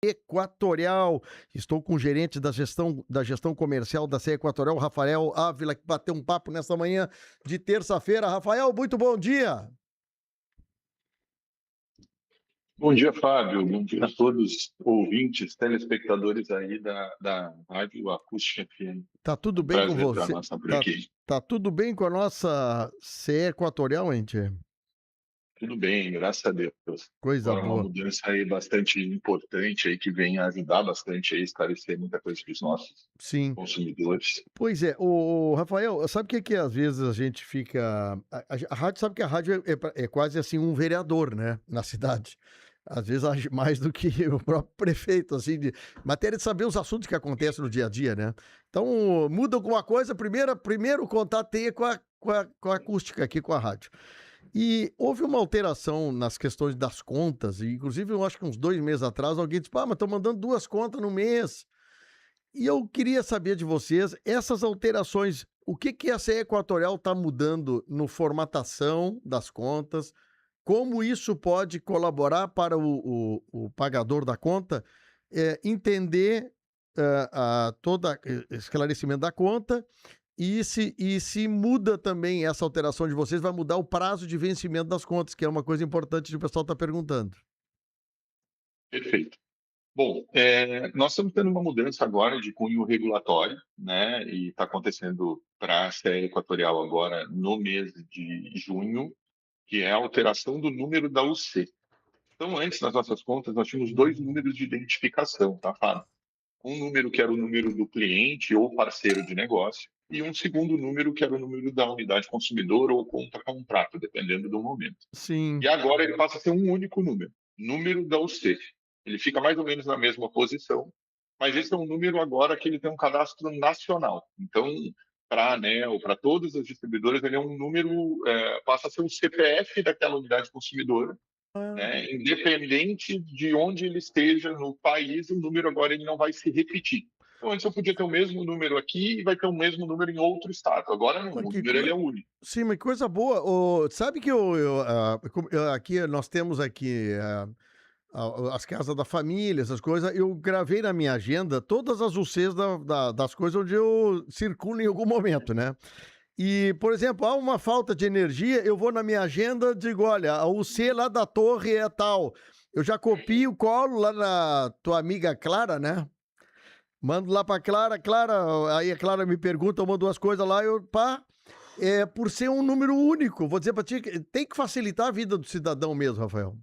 Equatorial. Estou com o gerente da gestão comercial da CE Equatorial, Rafael Ávila, que bateu um papo nessa manhã de terça-feira. Rafael, muito bom dia. Bom dia, Fábio. Bom dia a todos os ouvintes, telespectadores aí da Rádio Acústica FM. Tá tudo Um bem com prazer para você? nós estar por Tá, aqui. tá tudo bem com a nossa CE Equatorial, gente? Tudo bem, graças a Deus. Coisa Agora uma boa. mudança aí bastante importante aí que vem ajudar bastante aí a esclarecer muita coisa para os nossos Sim. consumidores. Pois é, o Rafael, sabe o que que às vezes a gente fica. A rádio, sabe que a rádio é quase assim um vereador, né, na cidade. Às vezes age mais do que o próprio prefeito, assim, de matéria de saber os assuntos que acontecem no dia a dia, né? Então, muda alguma coisa, primeiro contato tem com a acústica aqui, com a rádio. E houve uma alteração nas questões das contas, e inclusive eu acho que uns 2 meses atrás alguém disse, mas estão mandando 2 contas no mês. E eu queria saber de vocês, essas alterações, o que que a CE Equatorial está mudando no formatação das contas, como isso pode colaborar para o pagador da conta entender todo esclarecimento da conta e se muda também essa alteração de vocês, vai mudar o prazo de vencimento das contas, que é uma coisa importante que o pessoal está perguntando. Perfeito. Bom, nós estamos tendo uma mudança agora de cunho regulatório, né? E está acontecendo para a CE Equatorial agora no mês de junho, que é a alteração do número da UC. Então, antes, nas nossas contas, nós tínhamos dois números de identificação, tá, Fábio? Um número que era o número do cliente ou parceiro de negócio, e um segundo número que era o número da unidade consumidor ou contra-contrato, dependendo do momento. Sim. E agora ele passa a ser um único número da UC. Ele fica mais ou menos na mesma posição, mas esse é um número agora que ele tem um cadastro nacional. Então, para a ANEEL, para todas as distribuidoras, ele é um número, passa a ser o CPF daquela unidade consumidora, né? Independente de onde ele esteja no país, o número agora ele não vai se repetir. Então, antes eu podia ter o mesmo número aqui e vai ter o mesmo número em outro estado. Agora não, Pô, o que número ele é único. Sim, mas que coisa boa. Sabe que aqui nós temos aqui as casas da família, essas coisas. Eu gravei na minha agenda todas as UCs das coisas onde eu circulo em algum momento, né? E, por exemplo, há uma falta de energia, eu vou na minha agenda, digo, olha, a UC lá da torre é tal. Eu já copio, colo lá na tua amiga Clara, né? Mando lá pra Clara, aí a Clara me pergunta, eu mando duas coisas lá, por ser um número único, vou dizer pra ti, tem que facilitar a vida do cidadão mesmo, Rafael.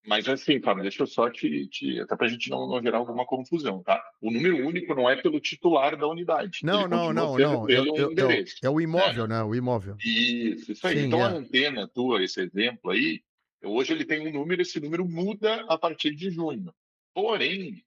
Mas assim, Fábio, deixa eu só até para a gente não gerar alguma confusão, tá? O número único não é pelo titular da unidade, ele Não, não, continua não, sendo não, pelo endereço, é o né? imóvel, né, o imóvel. Isso aí. Sim, Então a é. antena tua, esse exemplo aí, hoje ele tem um número, esse número muda a partir de junho. Porém,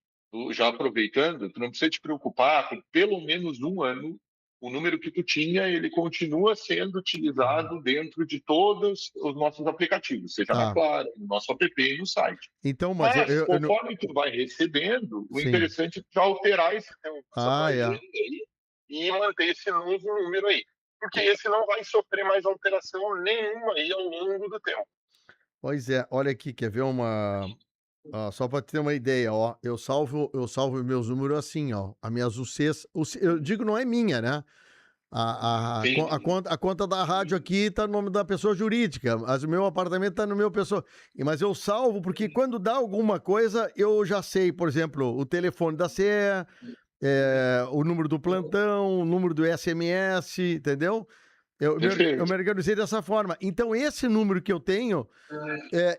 já aproveitando, tu não precisa te preocupar, por pelo menos um ano, o número que tu tinha, ele continua sendo utilizado dentro de todos os nossos aplicativos, seja na Tá. Claro, no nosso app e no site. Então, mas Mas, eu não... conforme tu vai recebendo, o Sim. interessante é tu já alterar essa tua Ah, agenda é. aí e manter esse novo número aí. Porque esse não vai sofrer mais alteração nenhuma aí ao longo do tempo. Pois é, olha aqui, quer ver uma... só para ter uma ideia, ó, eu salvo meus números assim, ó, as minhas UCs, eu digo não é minha, né? Sim, A conta da rádio aqui tá no nome da pessoa jurídica, mas o meu apartamento tá no meu pessoa. Mas eu salvo porque quando dá alguma coisa, eu já sei, por exemplo, o telefone da CE, o número do plantão, o número do SMS, entendeu? Eu me perfeito. organizei dessa forma. Então, esse número que eu tenho,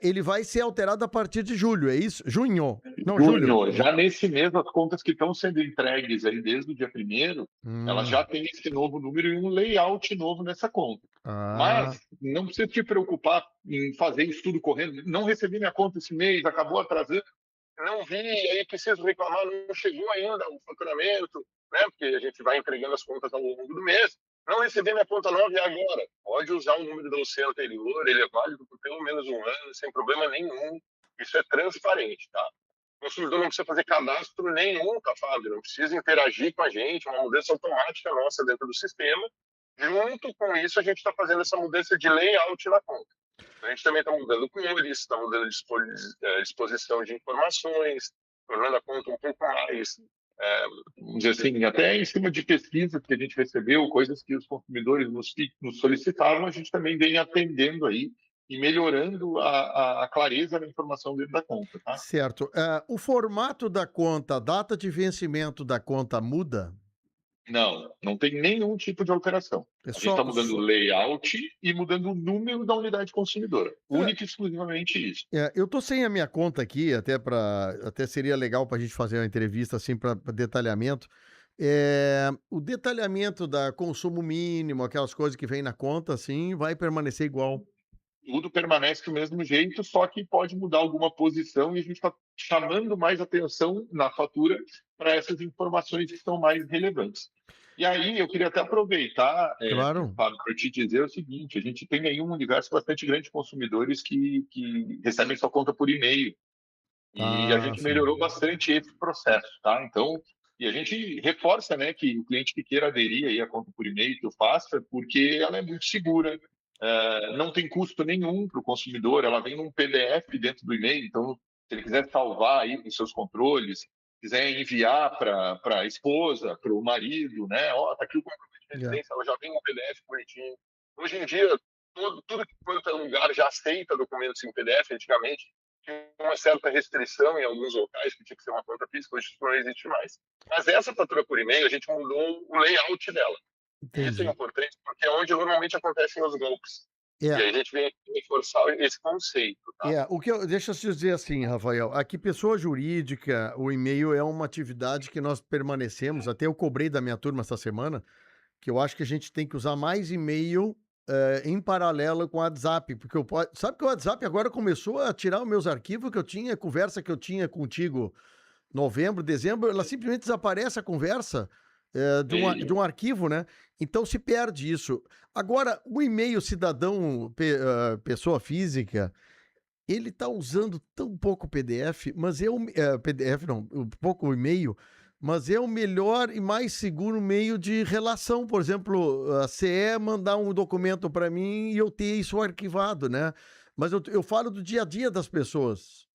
ele vai ser alterado a partir de julho, é isso? Junho. Não, julho. Junho, já nesse mês, as contas que estão sendo entregues aí desde o dia primeiro, elas Hum, já têm esse novo número e um layout novo nessa conta. ah, Mas não precisa te preocupar em fazer isso tudo correndo. Não recebi minha conta esse mês, acabou atrasando. Não vi, aí preciso reclamar, não chegou ainda o faturamento, né? Porque a gente vai entregando as contas ao longo do mês. Não recebi minha conta nova e agora? Pode usar o número da UC anterior, ele é válido por pelo menos um ano, sem problema nenhum. Isso é transparente, tá? O consumidor não precisa fazer cadastro nenhum, tá, Fábio? Não precisa interagir com a gente, uma mudança automática nossa dentro do sistema. Junto com isso, a gente está fazendo essa mudança de layout na conta. A gente também está mudando cores, está mudando disposição de informações, tornando a conta um pouco mais, vamos dizer assim, até em cima de pesquisas que a gente recebeu, coisas que os consumidores nos solicitaram, a gente também vem atendendo aí e melhorando a clareza da informação dentro da conta, tá? Certo. O formato da conta, a data de vencimento da conta muda? Não, não tem nenhum tipo de alteração. É A gente está só, mudando o layout e mudando o número da unidade consumidora. é, Única e exclusivamente isso. eu tô sem a minha conta aqui, até seria legal para a gente fazer uma entrevista assim para detalhamento. O detalhamento da consumo mínimo, aquelas coisas que vem na conta, assim, vai permanecer igual. Tudo permanece do mesmo jeito, só que pode mudar alguma posição e a gente está chamando mais atenção na fatura para essas informações que são mais relevantes. E aí eu queria até aproveitar, Claro. Fábio, para te dizer o seguinte: a gente tem aí um universo bastante grande de consumidores que recebem sua conta por e-mail. E a Ah, gente sim. melhorou bastante esse processo, tá? Então, e a gente reforça, né, que o cliente que queira aderir aí à conta por e-mail que eu faça, porque ela é muito segura, não tem custo nenhum para o consumidor, ela vem num PDF dentro do e-mail, então se ele quiser salvar aí os seus controles, quiser enviar para a esposa, para o marido, né, ó, tá aqui o comprovante de Yeah. residência, ela já vem um PDF bonitinho. Hoje em dia, tudo quanto é lugar já aceita documentos em PDF, antigamente tinha uma certa restrição em alguns locais, que tinha que ser uma conta física, hoje isso não existe mais. Mas essa fatura por e-mail, a gente mudou o layout dela. E isso é Entendi. importante porque é onde normalmente acontecem os golpes. E É, aí a gente vem aqui reforçar esse conceito, tá? deixa eu te dizer assim, Rafael, aqui pessoa jurídica, o e-mail é uma atividade que nós permanecemos, até eu cobrei da minha turma essa semana, que eu acho que a gente tem que usar mais e-mail em paralelo com o WhatsApp, porque sabe que o WhatsApp agora começou a tirar os meus arquivos que eu tinha, conversa que eu tinha contigo novembro, dezembro, ela simplesmente desaparece a conversa de E, um arquivo, né? Então se perde isso. Agora, o e-mail cidadão, pessoa física, ele está usando tão pouco PDF, mas PDF não, pouco e-mail, mas é o melhor e mais seguro meio de relação. Por exemplo, a CE mandar um documento para mim e eu ter isso arquivado, né? Mas eu falo do dia a dia das pessoas.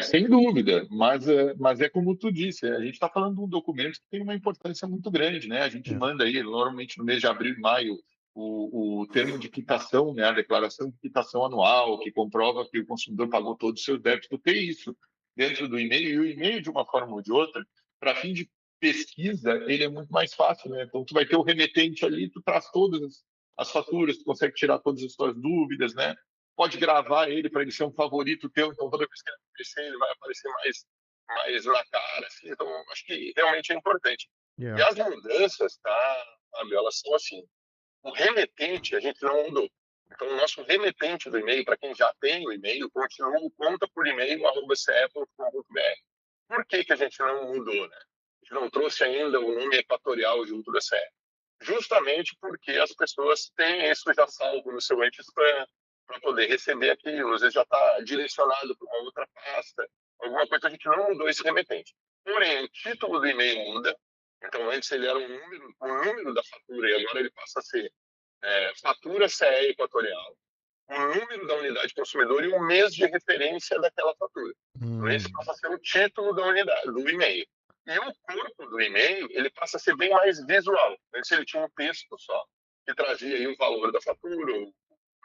sem dúvida, mas é como tu disse, a gente está falando de um documento que tem uma importância muito grande, né? A gente É. manda aí, normalmente no mês de abril e maio, o termo de quitação, né? A declaração de quitação anual, que comprova que o consumidor pagou todos os seus débitos, ter isso dentro do e-mail, e o e-mail, de uma forma ou de outra, para fim de pesquisa, ele é muito mais fácil, né? Então, tu vai ter o remetente ali, tu traz todas as faturas, tu consegue tirar todas as tuas dúvidas, né? Pode gravar ele para ele ser um favorito teu, então toda vez que ele aparecer, ele vai aparecer mais na cara, assim. Então, acho que realmente é importante. E Yeah. as mudanças, tá, Fábio, elas são assim, o remetente a gente não mudou. Então, o nosso remetente do e-mail, para quem já tem o e-mail, continua o conta por e-mail, @ce.com.br. Por que a gente não mudou, né? A gente não trouxe ainda o nome equatorial junto da CE. Justamente porque as pessoas têm isso já salvo no seu anti-spam, para poder receber aquilo. Às vezes já está direcionado para uma outra pasta, alguma coisa. A gente não mudou esse remetente. Porém, o título do e-mail muda. Então, antes ele era o número da fatura, e agora ele passa a ser fatura CE equatorial, o número da unidade consumidor e o mês de referência daquela fatura. Então, esse Hum. passa a ser o título da unidade, do e-mail. E o corpo do e-mail, ele passa a ser bem mais visual. Antes ele tinha um texto só, que trazia aí o valor da fatura, o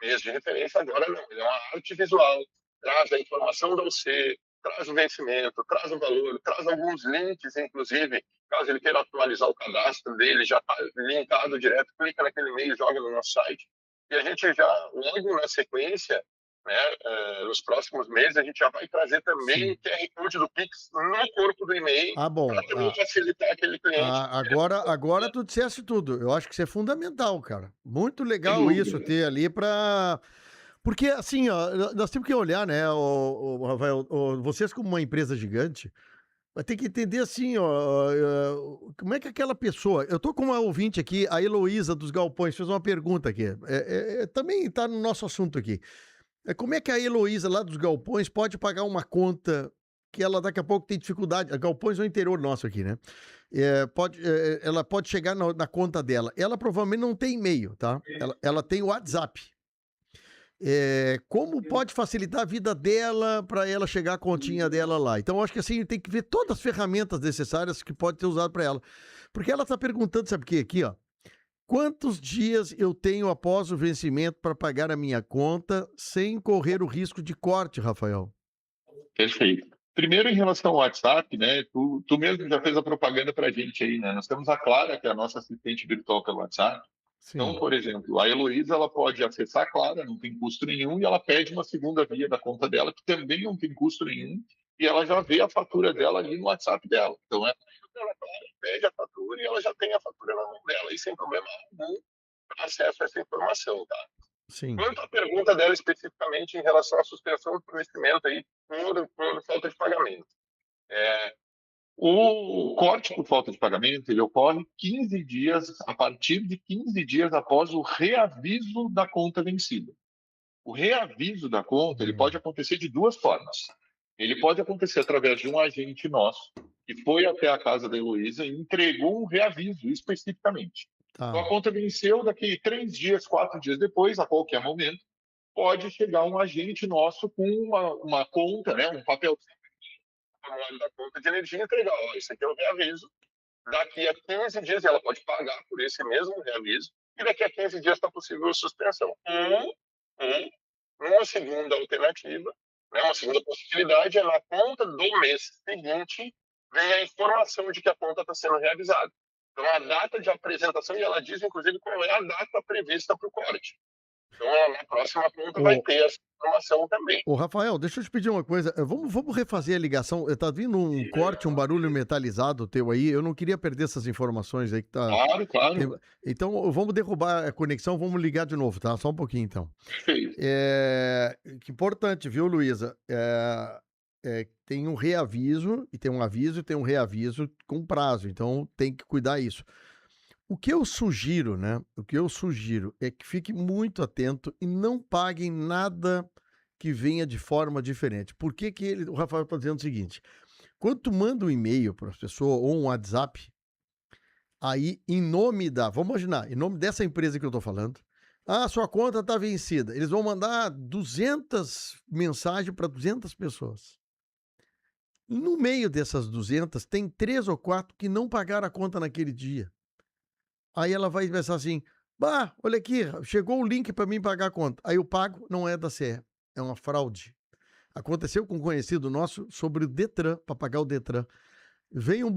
mês de referência, agora não. Ele é uma arte visual, traz a informação da UC, traz o vencimento, traz o valor, traz alguns links, inclusive, caso ele queira atualizar o cadastro dele, já está linkado direto, clica naquele e-mail e joga no nosso site. E a gente já, logo na sequência, né, nos próximos meses, a gente já vai trazer também Sim. o QR Code do Pix no corpo do e-mail, Ah, para bom. também facilitar aquele cliente. Agora tu disseste tudo. Eu acho que isso é fundamental, cara. Muito Sem legal isso dúvida. ter ali para. Porque, assim, ó, nós temos que olhar, né, Rafael, vocês como uma empresa gigante, vai ter que entender assim, ó, como é que aquela pessoa. Eu tô com uma ouvinte aqui, a Heloísa dos Galpões, fez uma pergunta aqui. Também está no nosso assunto aqui. Como é que a Heloísa lá dos Galpões pode pagar uma conta que ela daqui a pouco tem dificuldade? A Galpões é o interior nosso aqui, né? Ela pode chegar na conta dela. Ela provavelmente não tem e-mail, tá? Ela tem o WhatsApp. como pode facilitar a vida dela para ela chegar a continha dela lá. Então, eu acho que assim, tem que ver todas as ferramentas necessárias que pode ter usado para ela. Porque ela está perguntando, sabe o que aqui, ó? Quantos dias eu tenho após o vencimento para pagar a minha conta sem correr o risco de corte, Rafael? Perfeito. Primeiro, em relação ao WhatsApp, né? Tu mesmo já fez a propaganda para a gente aí, né? Nós temos a Clara, que é a nossa assistente virtual pelo WhatsApp. Então, Sim. por exemplo, a Heloísa, ela pode acessar a Clara, não tem custo nenhum, e ela pede uma segunda via da conta dela, que também não tem custo nenhum, e ela já vê a fatura dela ali no WhatsApp dela. Então, ela pede a fatura e ela já tem a fatura na mão dela, e sem problema algum acesso a essa informação, tá? Sim. Quanto à pergunta dela especificamente em relação à suspensão do fornecimento aí por falta de pagamento. O corte por falta de pagamento ele ocorre 15 dias, a partir de 15 dias após o reaviso da conta vencida. O reaviso da conta ele pode acontecer de duas formas. Ele pode acontecer através de um agente nosso, que foi até a casa da Heloísa e entregou um reaviso especificamente. Tá. Então, a conta venceu, daqui 3 dias, 4 dias depois, a qualquer momento, pode chegar um agente nosso com uma conta, né, um papel da conta de energia e entregar, ó, isso aqui é o reaviso, daqui a 15 dias ela pode pagar por esse mesmo reaviso, e daqui a 15 dias está possível a suspensão. Uma segunda alternativa, né, uma segunda possibilidade é na conta do mês seguinte vem a informação de que a conta está sendo reavisada. Então, a data de apresentação, e ela diz, inclusive, qual é a data prevista para o corte. Então, na próxima conta vai ter essa informação também. Ô, Rafael, deixa eu te pedir uma coisa. Vamos refazer a ligação. Tá vindo um corte, um barulho metalizado teu aí. Eu não queria perder essas informações aí que tá. Claro, claro. Então, vamos derrubar a conexão, vamos ligar de novo, tá? Só um pouquinho, então. Perfeito. Que importante, viu, Luísa? Tem um reaviso, e tem um aviso, e tem um reaviso com prazo. Então, tem que cuidar isso. O que eu sugiro, né? O que eu sugiro é que fique muito atento e não paguem nada que venha de forma diferente. Por que o Rafael está dizendo o seguinte? Quando tu manda um e-mail para as pessoas ou um WhatsApp, aí em nome vamos imaginar, em nome dessa empresa que eu estou falando, sua conta está vencida. Eles vão mandar 200 mensagens para 200 pessoas. No meio dessas 200, tem 3 ou 4 que não pagaram a conta naquele dia. Aí ela vai pensar assim, olha aqui, chegou o link para mim pagar a conta. Aí eu pago, não é da CE, é uma fraude. Aconteceu com um conhecido nosso sobre o Detran, para pagar o Detran. Veio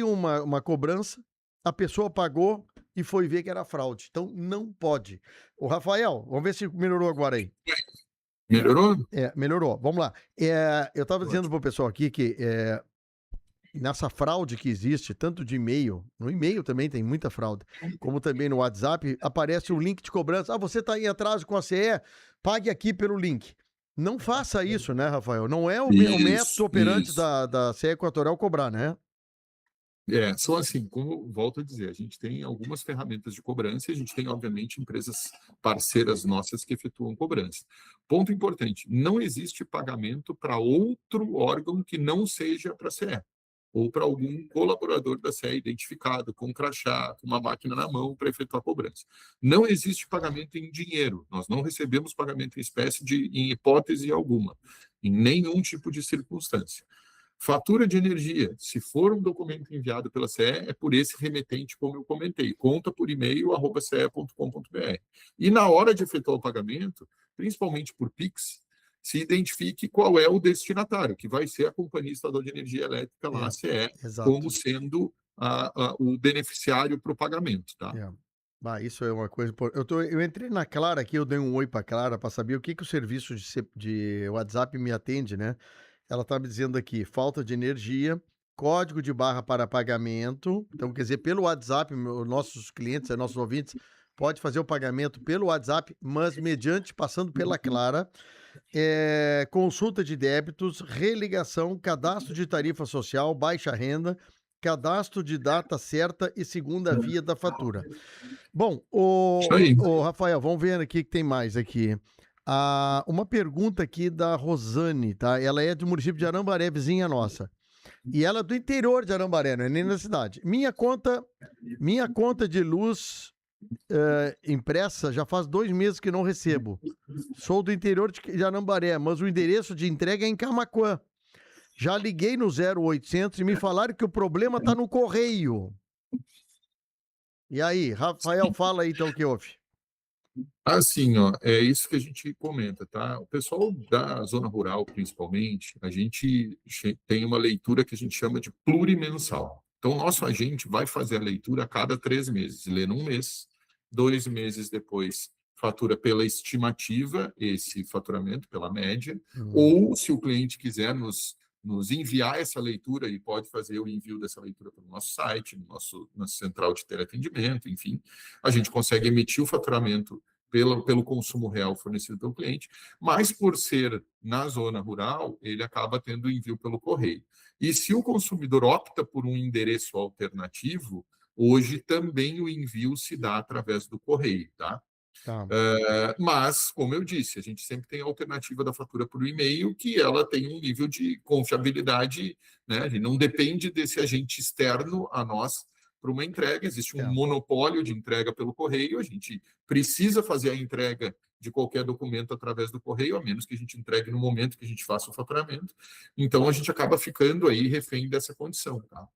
uma cobrança, a pessoa pagou e foi ver que era fraude. Então não pode. O Rafael, vamos ver se melhorou agora aí. Melhorou? Melhorou. Vamos lá. Eu estava dizendo para o pessoal aqui que nessa fraude que existe, tanto de e-mail, no e-mail também tem muita fraude, como também no WhatsApp, aparece o link de cobrança. Você está em atraso com a CE, pague aqui pelo link. Não faça isso, né, Rafael? Não é o método operante da CE Equatorial cobrar, né? São assim, como volto a dizer, a gente tem algumas ferramentas de cobrança e a gente tem, obviamente, empresas parceiras nossas que efetuam cobrança. Ponto importante, não existe pagamento para outro órgão que não seja para a CE ou para algum colaborador da CE identificado, com um crachá, com uma máquina na mão para efetuar a cobrança. Não existe pagamento em dinheiro, nós não recebemos pagamento em espécie em hipótese alguma, em nenhum tipo de circunstância. Fatura de energia, se for um documento enviado pela CE, é por esse remetente, como eu comentei, conta por e-mail, @ce.com.br. E na hora de efetuar o pagamento, principalmente por Pix, se identifique qual é o destinatário, que vai ser a Companhia Estadual de Energia Elétrica, lá, a CE, exato. como sendo o beneficiário para o pagamento. Tá? Isso é uma coisa. Eu entrei na Clara aqui, eu dei um oi para a Clara para saber o que o serviço de WhatsApp me atende, né? Ela está me dizendo aqui, falta de energia, código de barra para pagamento. Então, quer dizer, pelo WhatsApp, nossos clientes, nossos ouvintes, pode fazer o pagamento pelo WhatsApp, mas mediante, passando pela Clara, consulta de débitos, religação, cadastro de tarifa social, baixa renda, cadastro de data certa e segunda via da fatura. Bom, o Rafael, vamos ver aqui que tem mais aqui. Uma pergunta aqui da Rosane, tá? Ela é do município de Arambaré, vizinha nossa. E ela é do interior de Arambaré, não é nem na cidade. Minha conta de luz impressa já faz 2 meses que não recebo. Sou do interior de Anambaré, mas o endereço de entrega é em Camaquã. Já liguei no 0800 e me falaram que o problema está no correio. E aí, Rafael, fala aí então o que houve. Assim, ó, é isso que a gente comenta, tá? O pessoal da zona rural, principalmente, a gente tem uma leitura que a gente chama de plurimensal. Então, o nosso agente vai fazer a leitura a cada 3 meses, lê num mês, 2 meses depois fatura pela estimativa, esse faturamento, pela média, ou se o cliente quiser nos enviar essa leitura, e pode fazer o envio dessa leitura pelo nosso site, na central de teleatendimento, enfim, a gente consegue emitir o faturamento pelo consumo real fornecido pelo cliente, mas por ser na zona rural, ele acaba tendo envio pelo correio. E se o consumidor opta por um endereço alternativo, hoje também o envio se dá através do correio, tá? Tá. Mas, como eu disse, a gente sempre tem a alternativa da fatura por e-mail, que ela tem um nível de confiabilidade, né? Ele não depende desse agente externo a nós para uma entrega, existe um monopólio de entrega pelo correio, a gente precisa fazer a entrega de qualquer documento através do correio, a menos que a gente entregue no momento que a gente faça o faturamento. Então, a gente acaba ficando aí refém dessa condição, tá?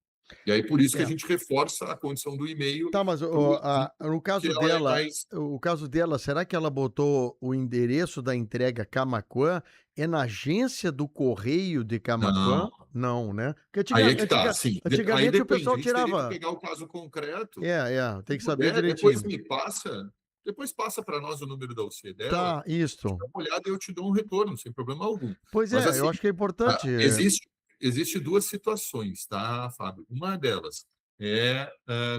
E aí, por isso que a gente reforça a condição do e-mail. Tá, mas no caso dela, o caso dela, será que ela botou o endereço da entrega Camaquã? É na agência do correio de Camaquã? Não, né? Porque Aí é que tá, sim. Aí antigamente depende, o pessoal a gente teria tirava. que pegar o caso concreto. Tem que saber Depois direitinho. me passa, depois passa para nós o número da UC dela. Tá, isso. Dá uma olhada e eu te dou um retorno, sem problema algum. Pois Mas, é, assim, eu acho que é importante. existe 2 situações, tá, Fábio? Uma delas é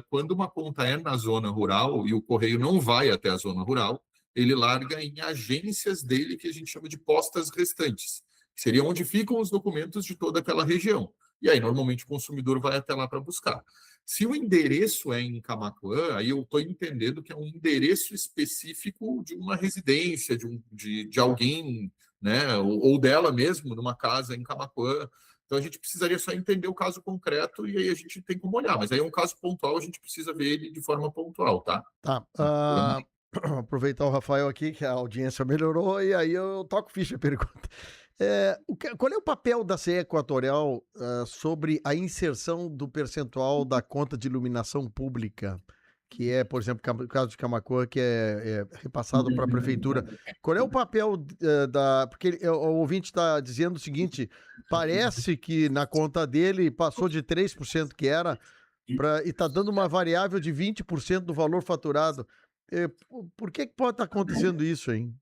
quando uma conta é na zona rural e o correio não vai até a zona rural, ele larga em agências dele que a gente chama de postas restantes, que seria onde ficam os documentos de toda aquela região. E aí, normalmente, o consumidor vai até lá para buscar. Se o endereço é em Camaquã, aí eu estou entendendo que é um endereço específico de uma residência, de alguém, né, ou dela mesmo, numa casa em Camaquã. Então, a gente precisaria só entender o caso concreto e aí a gente tem como olhar. Mas aí é um caso pontual, a gente precisa ver ele de forma pontual, tá? Tá. Aproveitar o Rafael aqui, que a audiência melhorou, e aí eu toco ficha a pergunta. Qual é o papel da CE Equatorial sobre a inserção do percentual da conta de iluminação pública, que é, por exemplo, o caso de Camaquã, que é repassado para a prefeitura? Qual é o papel porque o ouvinte está dizendo o seguinte, parece que na conta dele passou de 3% que era, e está dando uma variável de 20% do valor faturado. Por que pode estar acontecendo isso, hein?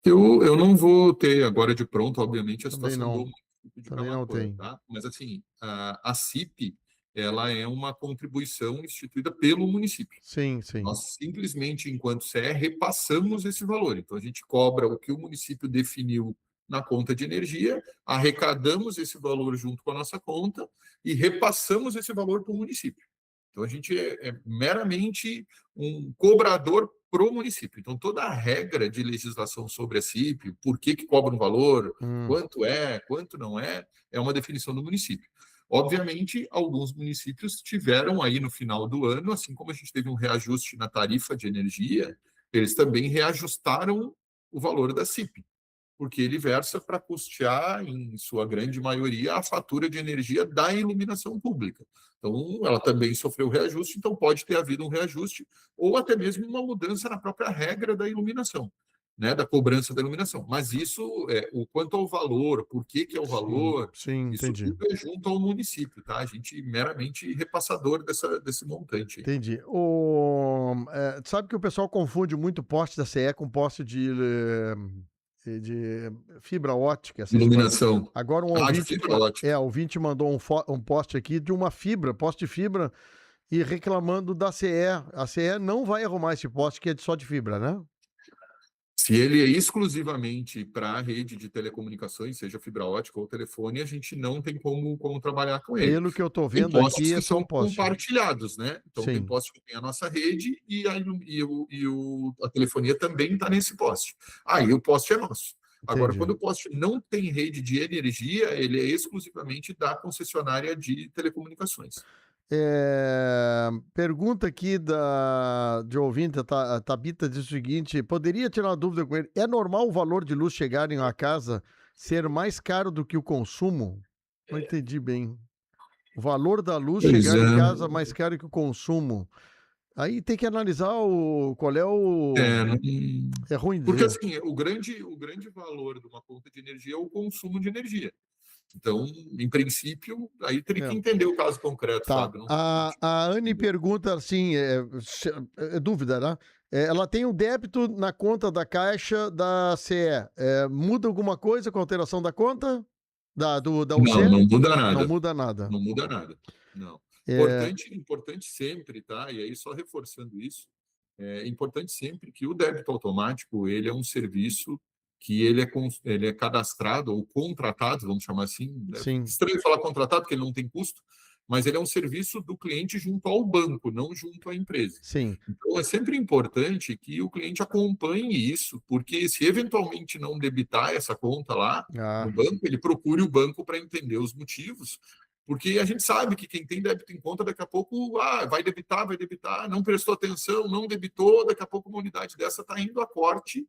Eu não vou ter agora de pronto, obviamente, a Também situação não. do município de Também não Camaquã, tem. tá? Mas, assim, a CIP, ela é uma contribuição instituída pelo município. Sim, sim. Nós simplesmente, enquanto CE, repassamos esse valor. Então, a gente cobra o que o município definiu na conta de energia, arrecadamos esse valor junto com a nossa conta e repassamos esse valor para o município. Então, a gente é meramente um cobrador para o município. Então, toda a regra de legislação sobre a CIP, por que cobra um valor, quanto não é uma definição do município. Obviamente, alguns municípios tiveram aí no final do ano, assim como a gente teve um reajuste na tarifa de energia, eles também reajustaram o valor da CIP, porque ele versa para custear, em sua grande maioria, a fatura de energia da iluminação pública. Então, ela também sofreu reajuste, então pode ter havido um reajuste, ou até mesmo uma mudança na própria regra da iluminação, né, da cobrança da iluminação. Mas isso, o quanto ao valor, por que é o valor, sim, isso entendi. tudo é junto ao município, tá? A gente meramente repassador desse montante. Entendi. Sabe que o pessoal confunde muito o poste da CE com poste de fibra ótica. Iluminação. Agora ouvinte mandou um poste aqui de uma poste de fibra, e reclamando da CE. A CE não vai arrumar esse poste que é só de fibra, né? Se ele é exclusivamente para a rede de telecomunicações, seja fibra ótica ou telefone, a gente não tem como trabalhar com ele. Pelo que eu estou Tem vendo postes aqui, que são postes compartilhados, né? Então, tem poste que tem a nossa rede e a telefonia também está nesse poste. Aí o poste é nosso. Agora, quando o poste não tem rede de energia, ele é exclusivamente da concessionária de telecomunicações. Pergunta aqui de ouvinte, a Tabita diz o seguinte: poderia tirar uma dúvida com ele? É normal o valor de luz chegar em uma casa ser mais caro do que o consumo? Não entendi bem. O valor da luz Pois chegar em é. casa mais caro que o consumo. Aí tem que analisar qual é o. Não- É ruim Porque dizer. assim, o grande valor de uma conta de energia é o consumo de energia. Então, em princípio, aí teria que É. entender o caso concreto, Tá. Fábio. Não A Anne pergunta assim: é dúvida, né? Ela tem um débito na conta da Caixa da CE. Muda alguma coisa com a alteração da conta? Da Não, UC? não muda Não nada. muda nada. Não muda nada. Não. É, Importante sempre, tá? E aí, só reforçando isso, é importante sempre que o débito automático, ele é um serviço que ele é cadastrado ou contratado, vamos chamar assim. É sim, estranho falar contratado, porque ele não tem custo, mas ele é um serviço do cliente junto ao banco, não junto à empresa. sim. Então, é sempre importante que o cliente acompanhe isso, porque se eventualmente não debitar essa conta lá Ah, no banco, ele procure o banco para entender os motivos, porque a gente sabe que quem tem débito em conta, daqui a pouco vai debitar, não prestou atenção, não debitou, daqui a pouco uma unidade dessa está indo a corte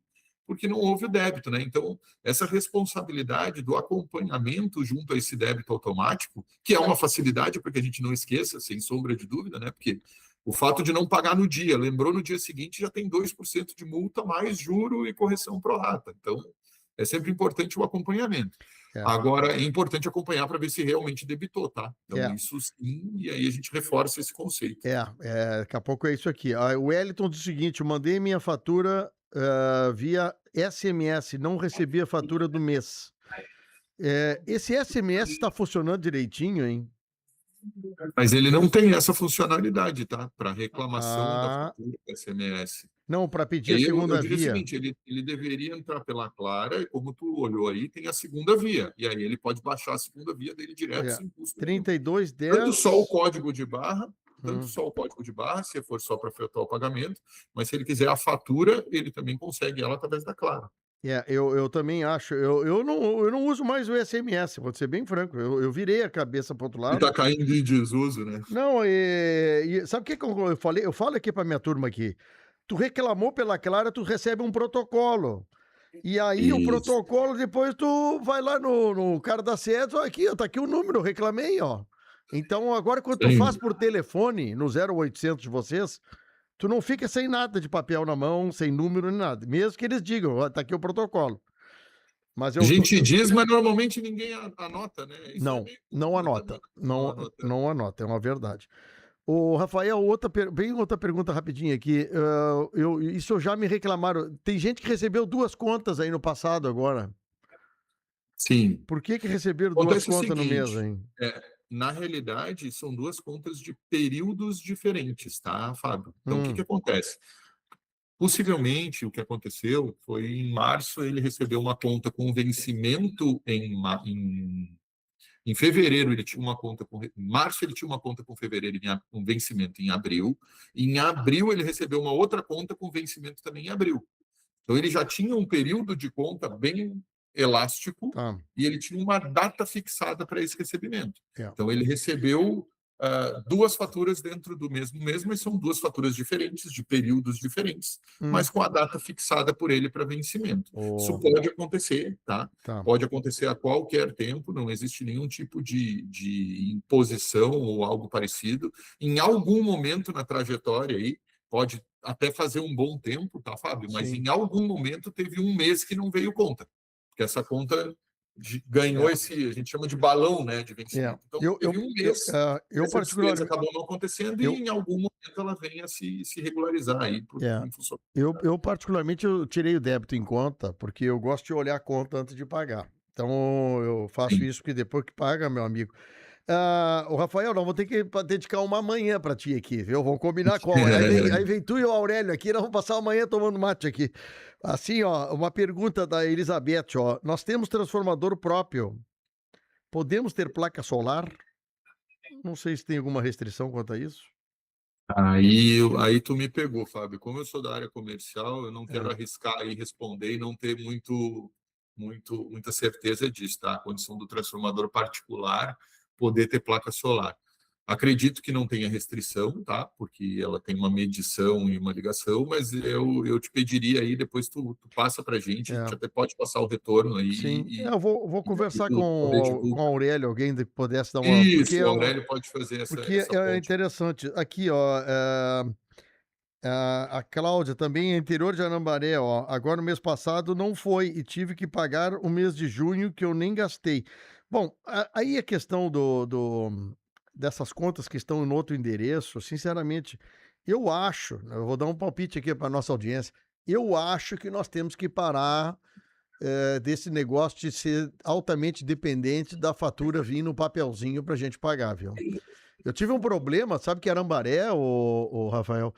porque não houve o débito, né? Então, essa responsabilidade do acompanhamento junto a esse débito automático, que é uma facilidade para que a gente não esqueça, sem sombra de dúvida, né? Porque o fato de não pagar no dia, lembrou no dia seguinte, já tem 2% de multa, mais juro e correção pro rata. Então, é sempre importante o acompanhamento. é, Agora, é importante acompanhar para ver se realmente debitou, tá? Então, é, isso sim, e aí a gente reforça esse conceito. daqui a pouco é isso aqui. O Wellington diz o seguinte: eu mandei minha fatura via SMS, não recebi a fatura do mês. Esse SMS está funcionando direitinho, hein? Mas ele não tem essa funcionalidade, tá? Para reclamação da Ah, fatura do SMS. não, para pedir a Aí eu segunda diria o via. seguinte, ele deveria entrar pela Clara, e como tu olhou aí, tem a segunda via. E aí ele pode baixar a segunda via dele direto É, sem custo nenhum. 3210. Tanto só o código de barra, Hum. se for só para efetuar o pagamento, mas se ele quiser a fatura, ele também consegue ela através da Clara. Eu também acho. Eu não uso mais o SMS, vou ser bem franco. Eu virei a cabeça para outro E lado. está caindo em desuso, né? Não, sabe o que que eu falei? Eu falo aqui para minha turma aqui. Tu reclamou pela Clara, tu recebe um protocolo. E aí o Isso. protocolo, depois tu vai lá no cara da CE, ó, aqui, ó, tá aqui o número, eu reclamei, ó. Então, agora quando tu Sim. faz por telefone, no 0800 de vocês, tu não fica sem nada de papel na mão, sem número nem nada. Mesmo que eles digam, ó, tá aqui o protocolo. Mas A eu tô. gente diz, mas normalmente ninguém anota, né? Isso é Não, meio não cultura anota. também. Não Não, anota. não anota, é uma verdade. Ô, Rafael, bem outra pergunta rapidinha aqui. Isso já me reclamaram. Tem gente que recebeu duas contas aí no passado agora. Sim. Por que receberam duas Acontece o contas no mês, seguinte, hein? na realidade, são duas contas de períodos diferentes, tá, Fábio? Então, o que Hum, acontece? Possivelmente, o que aconteceu foi em março ele recebeu uma conta com vencimento em fevereiro ele tinha uma conta em março ele tinha uma conta com fevereiro com vencimento em abril. Em abril ele recebeu uma outra conta com vencimento também em abril. Então ele já tinha um período de conta bem elástico tá. e ele tinha uma data fixada para esse recebimento. É. Então ele recebeu duas faturas dentro do mesmo mês, mas são duas faturas diferentes, de períodos diferentes, Hum, mas com a data fixada por ele para vencimento. Isso oh, pode acontecer, tá? tá. Pode acontecer a qualquer tempo, não existe nenhum tipo de imposição ou algo parecido. Em algum momento na trajetória aí, pode até fazer um bom tempo, tá, Fábio? Mas Sim. em algum momento teve um mês que não veio conta, porque essa conta ganhou É. esse, a gente chama de balão, né, de É. vencimento. Então, Eu, teve eu, um eu, mês ah, que eu essa despesa particularmente. acabou não acontecendo e Eu, em algum momento ela vem a se regularizar aí é. em função. Eu particularmente eu tirei o débito em conta, porque eu gosto de olhar a conta antes de pagar. Então eu faço Sim. isso, porque depois que paga, meu amigo. O Rafael, nós vamos ter que dedicar uma manhã para ti aqui, viu? Vamos combinar qual. Aí vem tu e o Aurélio aqui, nós vamos passar a manhã tomando mate aqui. Assim, ó, uma pergunta da Elizabeth, ó. Nós temos transformador próprio. Podemos ter placa solar? Não sei se tem alguma restrição quanto a isso. Aí tu me pegou, Fábio. Como eu sou da área comercial, eu não quero É. arriscar e responder e não ter muita certeza disso, tá? A condição do transformador particular poder ter placa solar. Acredito que não tenha restrição, tá? Porque ela tem uma medição e uma ligação, mas eu te pediria aí, depois tu passa para a gente É, até pode passar o retorno aí sim. Eu e, vou e aí conversar tu talvez com o divulga. Aurélio, alguém que pudesse dar uma. Isso, o Aurélio pode fazer Porque essa é ponte. interessante. Aqui, ó. A Cláudia também é interior de Anambaré, ó. Agora, no mês passado, não foi e tive que pagar o mês de junho que eu nem gastei. Bom, aí a questão dessas contas que estão em outro endereço, sinceramente, eu acho, eu vou dar um palpite aqui para nossa audiência, eu acho que nós temos que parar desse negócio de ser altamente dependente da fatura vir no papelzinho para a gente pagar, viu? Eu tive um problema, sabe que Arambaré, o Rafael?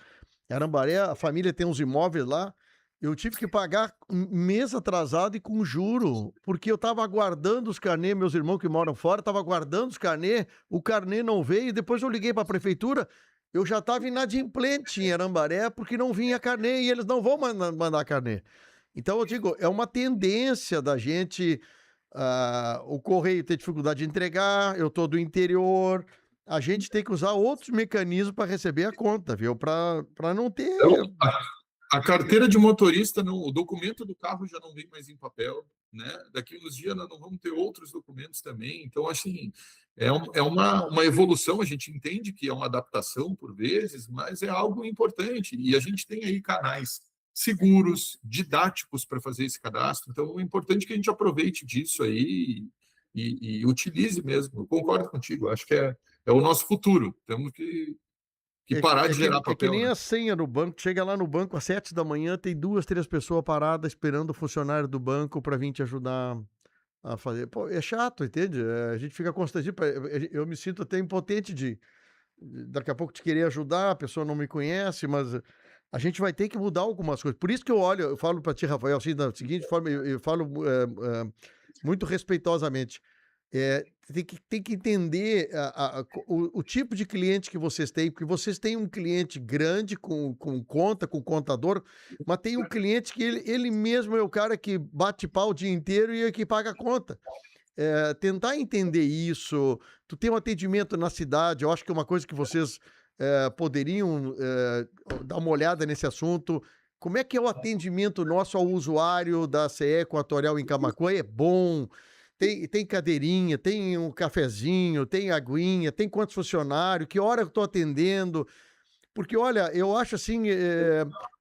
Arambaré, a família tem uns imóveis lá. Eu tive que pagar mês atrasado e com juro, porque eu estava aguardando os carnê, meus irmãos que moram fora, estavam aguardando os carnê, o carnê não veio, depois eu liguei para a prefeitura, eu já estava inadimplente em Arambaré, porque não vinha carnê e eles não vão mandar carnê. Então eu digo, é uma tendência da gente, o correio ter dificuldade de entregar, eu estou do interior, a gente tem que usar outros mecanismos para receber a conta, viu? Para não ter. Então, a carteira de motorista, não, o documento do carro já não vem mais em papel, né? Daqui uns dias nós não vamos ter outros documentos também. Então, assim, é uma evolução. A gente entende que é uma adaptação por vezes, mas é algo importante. E a gente tem aí canais seguros, didáticos para fazer esse cadastro. Então, é importante que a gente aproveite disso aí e utilize mesmo. Eu concordo contigo. Acho que é o nosso futuro. Temos que parar de gerar É que papel, nem né? a senha no banco. Chega lá no banco às 7 da manhã, tem 2, 3 pessoas paradas esperando o funcionário do banco para vir te ajudar a fazer. Pô, é chato, entende? A gente fica constrangido. Eu me sinto até impotente de daqui a pouco te querer ajudar, a pessoa não me conhece, mas a gente vai ter que mudar algumas coisas. Por isso que eu falo para ti, Rafael, assim, da seguinte forma, eu falo muito respeitosamente. Tem que entender o tipo de cliente que vocês têm, porque vocês têm um cliente grande com conta, com contador, mas tem um cliente que ele mesmo é o cara que bate pau o dia inteiro e é que paga a conta. Tentar entender isso, tu tem um atendimento na cidade, eu acho que é uma coisa que vocês poderiam dar uma olhada nesse assunto. Como é que é o atendimento nosso ao usuário da CE Equatorial em Camaquã? É bom? Tem cadeirinha, tem um cafezinho, tem aguinha, tem quantos funcionários, que hora eu estou atendendo? Porque, olha, eu acho assim,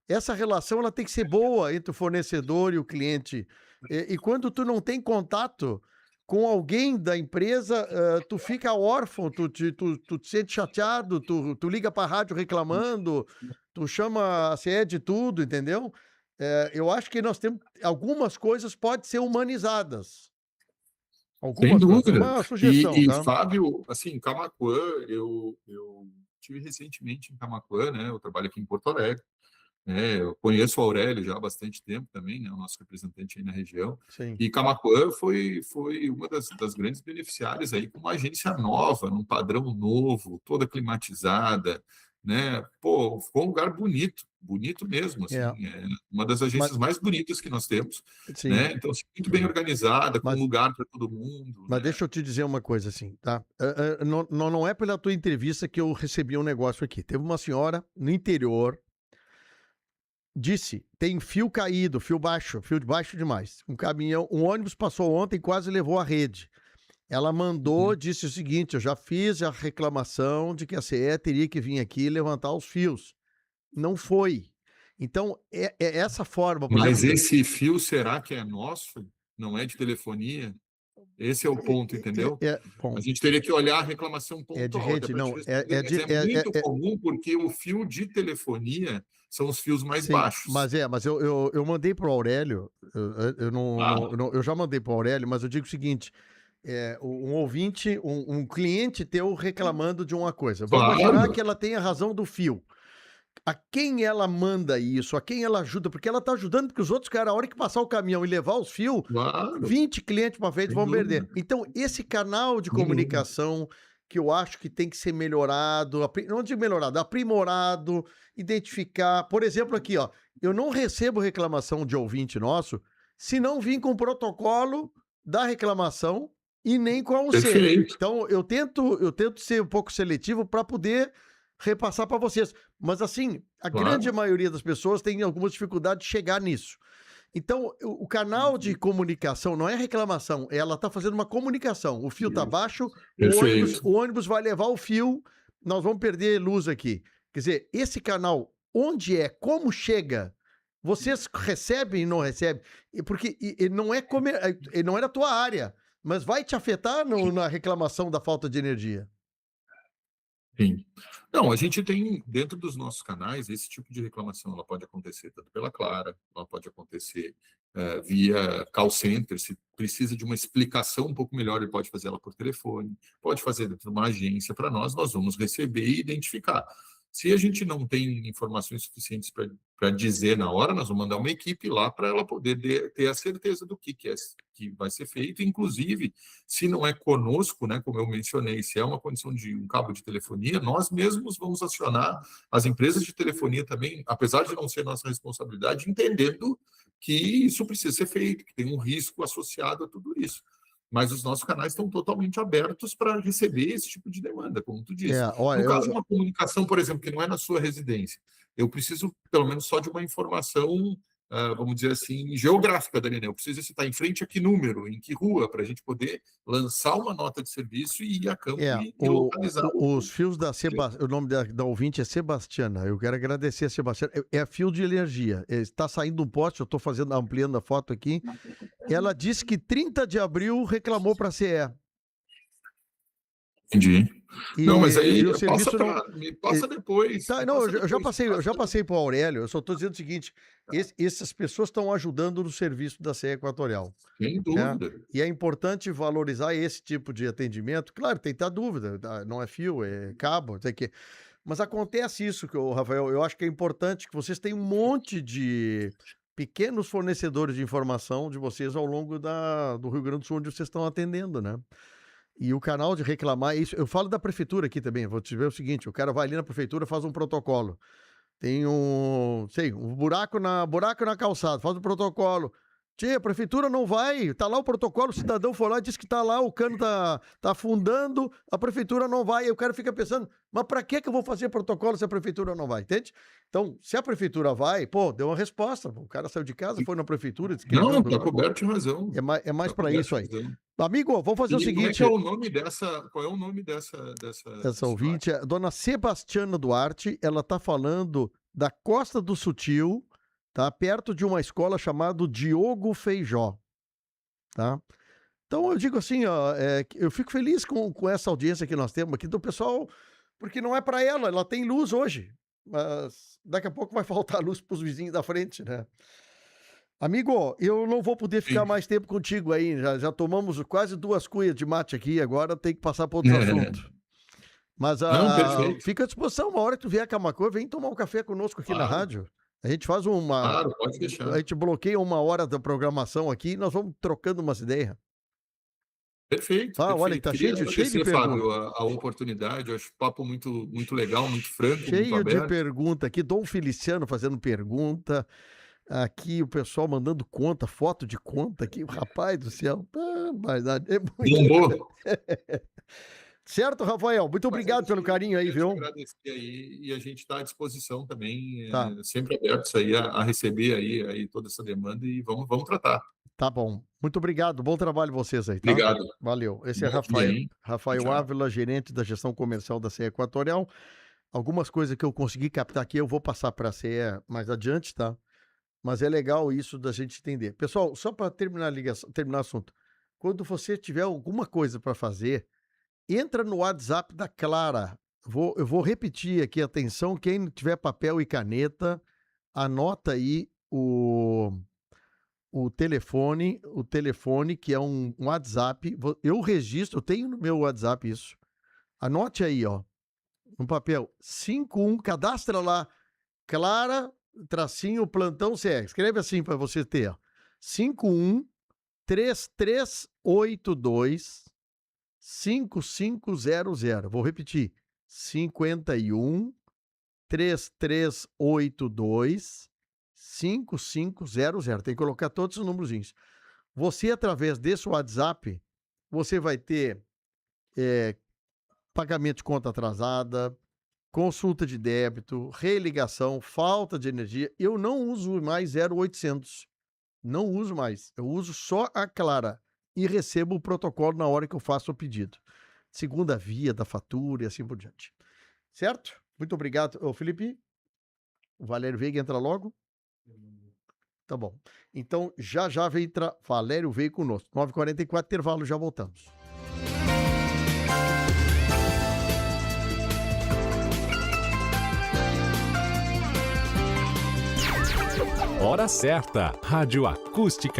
essa relação ela tem que ser boa entre o fornecedor e o cliente. E quando tu não tem contato com alguém da empresa, tu fica órfão, tu te sente chateado, tu liga para a rádio reclamando, tu chama a CE de tudo, entendeu? Eu acho que nós temos algumas coisas podem ser humanizadas. Sem Algumas coisas. dúvida. Uma sugestão, tá? Fábio, assim, Camaquã, eu tive recentemente em Camaquã, né? Eu trabalho aqui em Porto Alegre. Eu conheço o Aurélio já há bastante tempo também, né? O nosso representante aí na região. Sim. E Camaquã foi uma das grandes beneficiárias aí com uma agência nova, num padrão novo, toda climatizada, né? Pô, ficou um lugar bonito mesmo, assim, uma das Mas, agências mais bonitas que nós temos, sim. né? Então, assim, muito bem organizada, com Mas, lugar para todo mundo, Mas né? deixa eu te dizer uma coisa assim, tá? Não é pela tua entrevista que eu recebi um negócio aqui. Teve uma senhora no interior, disse, tem fio caído, fio de baixo demais. Um caminhão, um ônibus passou ontem e quase levou a rede. Ela mandou, disse o seguinte, eu já fiz a reclamação de que a CE teria que vir aqui levantar os fios. Não foi. Então, é essa forma, por Mas exemplo... esse fio, será que é nosso? Não é de telefonia? Esse é o ponto, entendeu? Bom, A gente teria que olhar a reclamação é de pontual, até rede, para te não, responder, mas é muito comum porque o fio de telefonia são os fios mais sim, baixos. mas eu mandei para o Aurélio, eu já mandei para o Aurélio, mas eu digo o seguinte, um ouvinte, um cliente teu reclamando de uma coisa. Vamos imaginar Claro, que ela tenha razão do fio. A quem ela manda isso? A quem ela ajuda? Porque ela está ajudando, porque os outros caras, a hora que passar o caminhão e levar os fios, claro, 20 clientes para frente sem vão dúvida, perder. Então, esse canal de sem dúvida. comunicação que eu acho que tem que ser melhorado, não digo melhorado, aprimorado, identificar. Por exemplo, aqui, ó, eu não recebo reclamação de ouvinte nosso se não vir com o protocolo da reclamação e nem com a UC. Perfeito. Então, eu tento ser um pouco seletivo para poder repassar para vocês. Mas, assim, a grande maioria das pessoas tem alguma dificuldade de chegar nisso. Então, o canal de comunicação não é reclamação, ela está fazendo uma comunicação. O fio está baixo, o ônibus vai levar o fio, nós vamos perder luz aqui. Quer dizer, esse canal, onde é, como chega, vocês recebem e não recebem, porque não é da tua área, mas vai te afetar na reclamação da falta de energia. Sim. Não, a gente tem, dentro dos nossos canais, esse tipo de reclamação, ela pode acontecer tanto pela Clara, ela pode acontecer via call center, se precisa de uma explicação um pouco melhor, ele pode fazer ela por telefone, pode fazer dentro de uma agência para nós vamos receber e identificar. Se a gente não tem informações suficientes para dizer na hora, nós vamos mandar uma equipe lá para ela poder ter a certeza do que vai ser feito. Inclusive, se não é conosco, né, como eu mencionei, se é uma condição de um cabo de telefonia, nós mesmos vamos acionar as empresas de telefonia também, apesar de não ser nossa responsabilidade, entendendo que isso precisa ser feito, que tem um risco associado a tudo isso. Mas os nossos canais estão totalmente abertos para receber esse tipo de demanda, como tu disse. No caso de uma comunicação, por exemplo, que não é na sua residência, eu preciso, pelo menos, só de uma informação, vamos dizer assim, geográfica, Daniel. Eu preciso citar em frente a que número, em que rua, para a gente poder lançar uma nota de serviço e ir a campo e localizar. Os fios o nome da ouvinte é Sebastiana. Eu quero agradecer a Sebastiana. É fio de energia. Está saindo um poste, eu estou ampliando a foto aqui. Ela disse que 30 de abril reclamou para a CE. Entendi. Não, mas aí o serviço me passa depois. Tá, não, eu já passei para o Aurélio. Eu só estou dizendo o seguinte: essas pessoas estão ajudando no serviço da CE Equatorial. Sem dúvida. Né? E é importante valorizar esse tipo de atendimento. Claro, tem que ter dúvida, não é fio, é cabo, tem que. Mas acontece isso, Rafael. Eu acho que é importante que vocês tenham um monte de pequenos fornecedores de informação de vocês ao longo do Rio Grande do Sul, onde vocês estão atendendo, né? E o canal de reclamar, isso eu falo da prefeitura aqui também, vou te ver o seguinte, o cara vai ali na prefeitura, faz um protocolo, tem um buraco na calçada, faz um protocolo, a prefeitura não vai, tá lá o protocolo, o cidadão foi lá e disse que tá lá, o cano tá afundando, a prefeitura não vai, e o cara fica pensando, mas pra que eu vou fazer protocolo se a prefeitura não vai, entende? Então, se a prefeitura vai, deu uma resposta, o cara saiu de casa, foi na prefeitura, disse que não, tá coberto de razão. É mais pra isso aí. Amigo, vamos fazer o seguinte. Qual é o nome dessa Essa ouvinte, a dona Sebastiana Duarte, ela tá falando da Costa do Sutil, tá? Perto de uma escola chamada Diogo Feijó, tá? Então eu digo assim, eu fico feliz com essa audiência que nós temos aqui do pessoal, porque não é para ela tem luz hoje, mas daqui a pouco vai faltar luz para os vizinhos da frente, né? Amigo, eu não vou poder ficar mais tempo contigo aí, já tomamos quase 2 cuias de mate aqui, agora tem que passar para outro assunto. Mas fica à disposição, uma hora que tu vier a Camaquã, vem tomar um café conosco aqui na rádio. A gente faz Claro, pode deixar. A gente bloqueia 1 hora da programação aqui e nós vamos trocando umas ideias. Perfeito. Olha, tá cheio de perguntas. A oportunidade, eu acho o papo muito legal, muito franco, cheio muito aberto. De pergunta aqui, Dom Feliciano fazendo pergunta. Aqui o pessoal mandando conta, foto de conta aqui, rapaz do céu. É muito... Certo, Rafael? Muito obrigado pelo carinho aí, viu? Agradecer aí, e a gente está à disposição também, sempre abertos aí a receber aí toda essa demanda e vamos tratar. Tá bom. Muito obrigado. Bom trabalho vocês aí, tá? Obrigado. Valeu. Esse é Rafael Ávila, gerente da gestão comercial da CE Equatorial. Algumas coisas que eu consegui captar aqui, eu vou passar para a CE mais adiante, tá? Mas é legal isso da gente entender. Pessoal, só para terminar o assunto. Quando você tiver alguma coisa para fazer, entra no WhatsApp da Clara. Eu vou repetir aqui, atenção, quem tiver papel e caneta, anota aí o telefone, que é um WhatsApp. Eu registro, eu tenho no meu WhatsApp isso. Anote aí, ó, no papel, 51, cadastra lá, Clara, tracinho, plantão CE. Escreve assim para você ter, ó. 51-3382 5500. Vou repetir. 51-3382 5500. Tem que colocar todos os númerozinhos. Você, através desse WhatsApp, você vai ter pagamento de conta atrasada, consulta de débito, religação, falta de energia. Eu não uso mais 0800. Não uso mais. Eu uso só a Clara e recebo o protocolo na hora que eu faço o pedido. Segunda via da fatura e assim por diante. Certo? Muito obrigado. Ô, Felipe, o Valério Veiga entra logo. Tá bom. Então, já vem entrar Valério Veiga conosco. 9h44, intervalo, já voltamos. Hora certa. Rádio Acústica